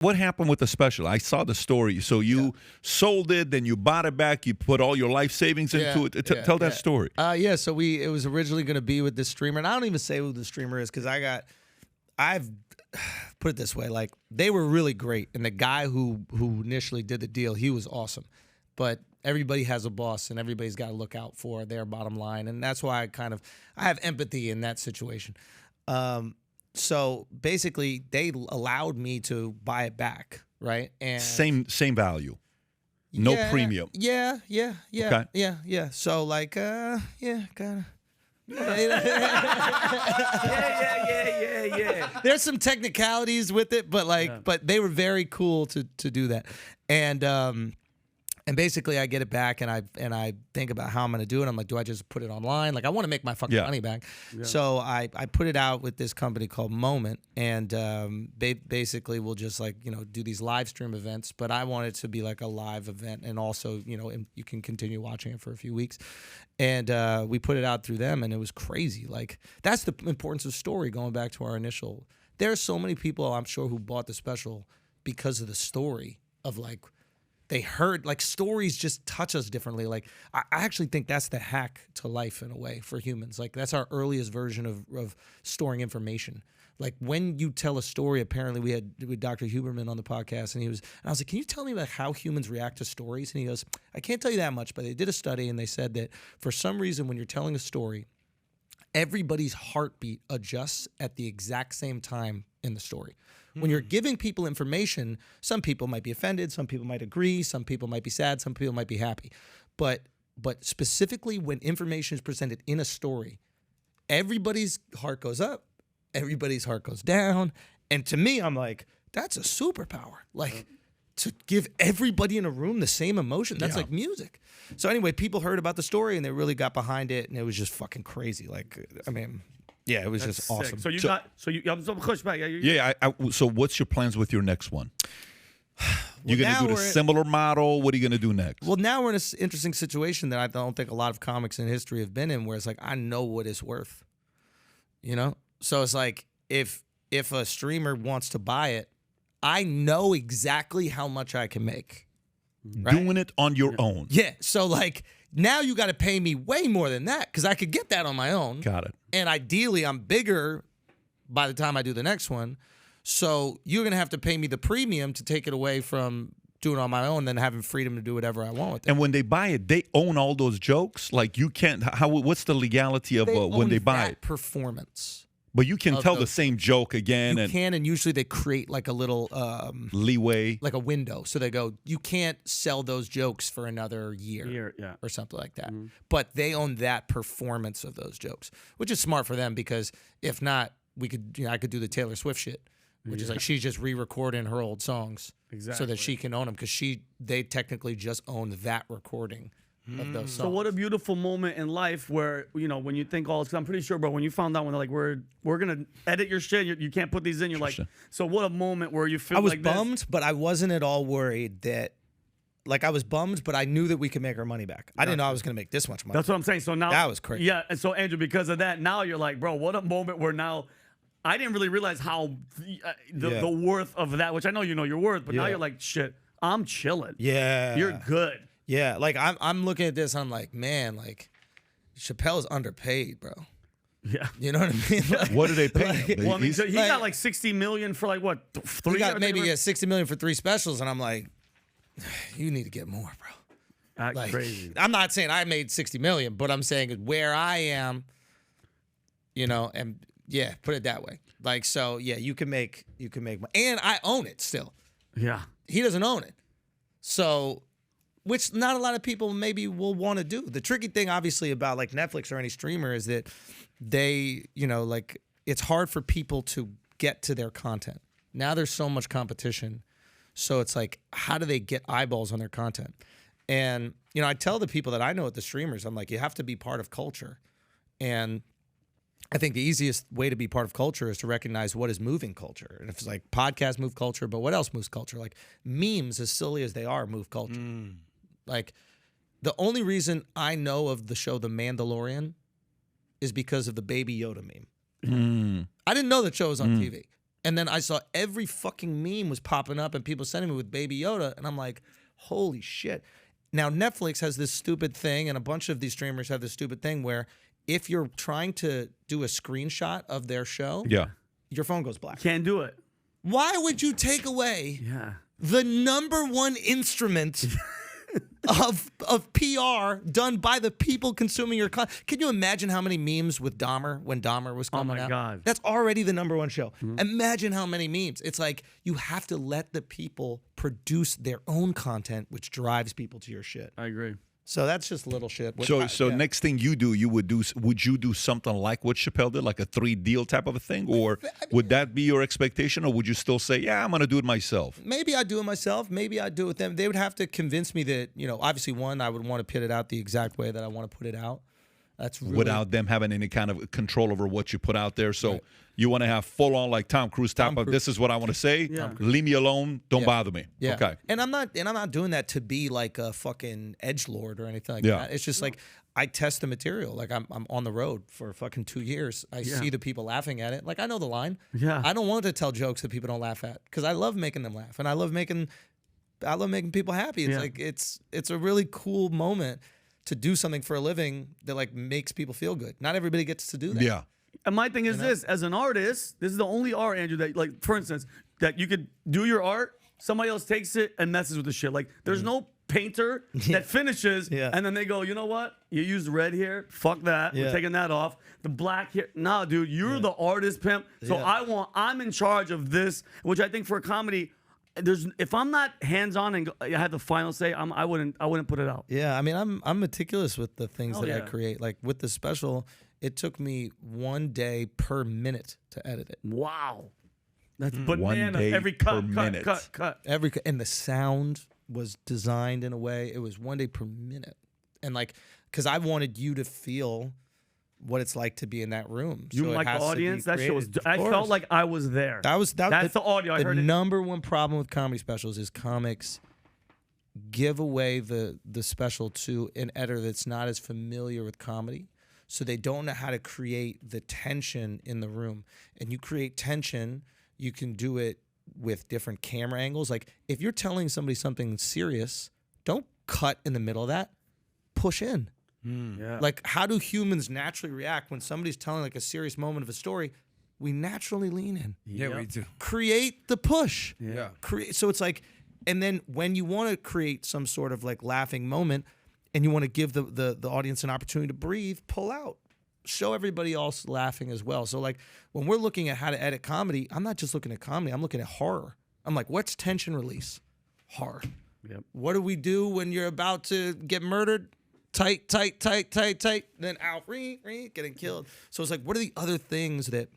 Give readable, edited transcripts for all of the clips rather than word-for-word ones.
What happened with the special? I saw the story. So you sold it, then you bought it back. You put all your life savings into it. Tell that story. So it was originally going to be with this streamer, and I don't even say who the streamer is because I've put it this way, like they were really great, and the guy who initially did the deal, he was awesome, but everybody has a boss, and everybody's got to look out for their bottom line, and that's why I have empathy in that situation. So basically, they allowed me to buy it back, right? And same value, no premium. Yeah. Okay. Yeah. So like, kind of. Yeah. There's some technicalities with it, but but they were very cool to do that, and basically I get it back, and I think about how I'm gonna do it. I'm like, do I just put it online? Like I want to make my fucking money back, so I put it out with this company called Moment, and they basically will just do these live stream events. But I want it to be like a live event, and also you can continue watching it for a few weeks. And we put it out through them, and it was crazy. Like that's the importance of story. Going back to our initial, there are so many people I'm sure who bought the special because of the story of like. They heard, like, stories just touch us differently. Like, I actually think that's the hack to life in a way for humans. Like, that's our earliest version of storing information. Like, when you tell a story, apparently we had Dr. Huberman on the podcast, and I was like, can you tell me about how humans react to stories? And he goes, I can't tell you that much, but they did a study, and they said that for some reason when you're telling a story, everybody's heartbeat adjusts at the exact same time in the story. When you're giving people information, some people might be offended, some people might agree, some people might be sad, some people might be happy. But specifically when information is presented in a story, everybody's heart goes up, everybody's heart goes down. And to me, I'm like, that's a superpower. Like to give everybody in a room the same emotion. That's like music. So anyway, people heard about the story and they really got behind it, and it was just fucking crazy. Like, I mean... Yeah, it was just sick. awesome. So what's your plans with your next one? You're going to do the similar model? What are you going to do next? Well, now we're in an interesting situation that I don't think a lot of comics in history have been in, where it's like, I know what it's worth. So it's like, if a streamer wants to buy it, I know exactly how much I can make. Right? Doing it on your own. Yeah, so like... Now you got to pay me way more than that because I could get that on my own. Got it. And ideally, I'm bigger by the time I do the next one. So you're going to have to pay me the premium to take it away from doing it on my own, then having freedom to do whatever I want with it. And when they buy it, they own all those jokes? Like you can't, what's the legality of when they buy it? Performance. But you can tell the same joke again. You can, and usually they create like a little... leeway. Like a window. So they go, you can't sell those jokes for another year or something like that. Mm-hmm. But they own that performance of those jokes, which is smart for them because if not, I could do the Taylor Swift shit, which is like she's just re-recording her old songs so that she can own them because they technically just own that recording. Of those songs. So what a beautiful moment in life where, when you think all, because I'm pretty sure, bro, when you found out when they're like, we're going to edit your shit, you can't put these in, you're like, so what a moment where you feel like I was bummed, but I wasn't at all worried that, like I was bummed, but I knew that we could make our money back. I didn't know I was going to make this much money. That's what I'm saying. So now. That was crazy. Yeah, and so Andrew, because of that, now you're like, bro, what a moment where now, I didn't really realize how the worth of that, which I know you know your worth, but now you're like, shit, I'm chilling. Yeah. You're good. Yeah, like I'm looking at this, and I'm like, man, like Chapelle's underpaid, bro. Yeah, you know what I mean. Like, what do they pay him? Well, I mean, so he got like $60 million for like what? 3? He got maybe $60 million for 3 specials, and I'm like, you need to get more, bro. That's like, crazy. I'm not saying I made $60 million, but I'm saying where I am, and yeah, put it that way. Like, so yeah, you can make money, and I own it still. Yeah, he doesn't own it, so. Which not a lot of people maybe will want to do. The tricky thing, obviously, about like Netflix or any streamer is that they, like it's hard for people to get to their content. Now there's so much competition. So it's like, how do they get eyeballs on their content? And, I tell the people that I know at the streamers, I'm like, you have to be part of culture. And I think the easiest way to be part of culture is to recognize what is moving culture. And if it's like podcasts move culture, but what else moves culture? Like memes, as silly as they are, move culture. Like, the only reason I know of the show The Mandalorian is because of the Baby Yoda meme. I didn't know the show was on TV. And then I saw every fucking meme was popping up and people sending me with Baby Yoda. And I'm like, holy shit. Now, Netflix has this stupid thing, and a bunch of these streamers have this stupid thing where if you're trying to do a screenshot of their show, your phone goes black. Can't do it. Why would you take away the #1 instrument of PR done by the people consuming your content? Can you imagine how many memes with Dahmer when Dahmer was coming out? Oh my God. That's already the #1 show. Imagine how many memes. It's like you have to let the people produce their own content, which drives people to your shit. I agree. So that's just little shit. So next thing would you do something like what Chapelle did, like a 3-deal type of a thing? Or would that be your expectation? Or would you still say, yeah, I'm going to do it myself? Maybe I'd do it myself. Maybe I'd do it with them. They would have to convince me that, obviously, one, I would want to put it out the exact way that I want to put it out. That's really, without them having any kind of control over what you put out there. So you want to have full on like Tom Cruise type of, this is what I want to say. Leave me alone. Don't bother me. Yeah. Okay. And I'm not doing that to be like a fucking edgelord or anything like that. It's just like I test the material. Like I'm on the road for fucking 2 years. I see the people laughing at it. Like I know the line. Yeah. I don't want to tell jokes that people don't laugh at because I love making them laugh and I love making people happy. It's like it's a really cool moment to do something for a living that like makes people feel good. Not everybody gets to do that. Yeah. And my thing is this, as an artist, this is the only art, Andrew, that like, for instance, that you could do your art, somebody else takes it and messes with the shit. Like there's no painter that finishes and then they go, you know what? You used red here. Fuck that. We're taking that off. The black here. Nah, dude, you're the artist pimp. So I'm in charge of this, which I think for a comedy, if I'm not hands-on and I had the final say, I wouldn't put it out. Yeah, I mean, I'm meticulous with the things that I create. Like with the special, it took me 1 day per minute to edit it. Wow, that's banana. 1 day every per cut, minute. cut. And the sound was designed in a way. It was 1 day per minute, and like, because I wanted you to feel what it's like to be in that room. You so like the audience? That shit was. I felt like I was there. That's the audio. I heard it. The #1 problem with comedy specials is comics give away the special to an editor that's not as familiar with comedy, so they don't know how to create the tension in the room. And you create tension, you can do it with different camera angles. Like if you're telling somebody something serious, don't cut in the middle of that. Push in. Like how do humans naturally react when somebody's telling like a serious moment of a story? We naturally lean in. Yeah, we do. Create the push. Yeah. So it's like, and then when you want to create some sort of like laughing moment and you want to give the audience an opportunity to breathe, pull out. Show everybody else laughing as well. So like when we're looking at how to edit comedy, I'm not just looking at comedy, I'm looking at horror. I'm like, what's tension release? Horror. Yep. What do we do when you're about to get murdered? Tight, then out, getting killed. So it's like, what are the other things that,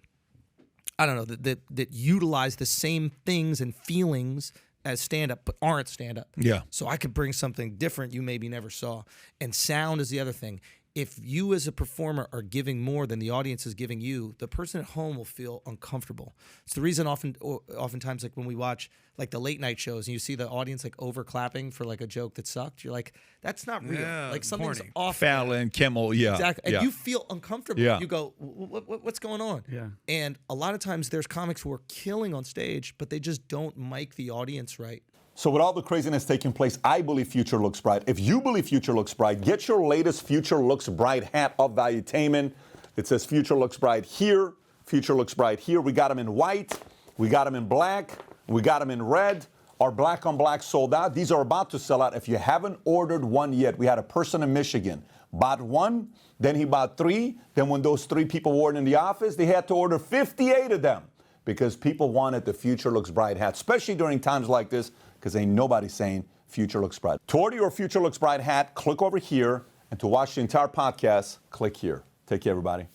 I don't know, that utilize the same things and feelings as stand-up, but aren't stand-up? Yeah. So I could bring something different you maybe never saw. And sound is the other thing. If you as a performer are giving more than the audience is giving you, the person at home will feel uncomfortable. It's the reason oftentimes like when we watch like the late night shows and you see the audience like over clapping for like a joke that sucked, you're like, that's not real. Yeah, like something's corny. off. Fallon, Kimmel, Exactly. And you feel uncomfortable. Yeah. You go, what's going on? Yeah. And a lot of times there's comics who are killing on stage, but they just don't mic the audience right. So with all the craziness taking place, I believe future looks bright. If you believe future looks bright, get your latest Future Looks Bright hat of Valuetainment. It says Future Looks Bright here, Future Looks Bright here. We got them in white, we got them in black, we got them in red. Our black on black sold out. These are about to sell out. If you haven't ordered one yet, we had a person in Michigan, bought one, then he bought 3. Then when those 3 people weren't in the office, they had to order 58 of them because people wanted the Future Looks Bright hat, especially during times like this, because ain't nobody saying Future Looks Bright. To order your Future Looks Bright hat, click over here. And to watch the entire podcast, click here. Take care, everybody.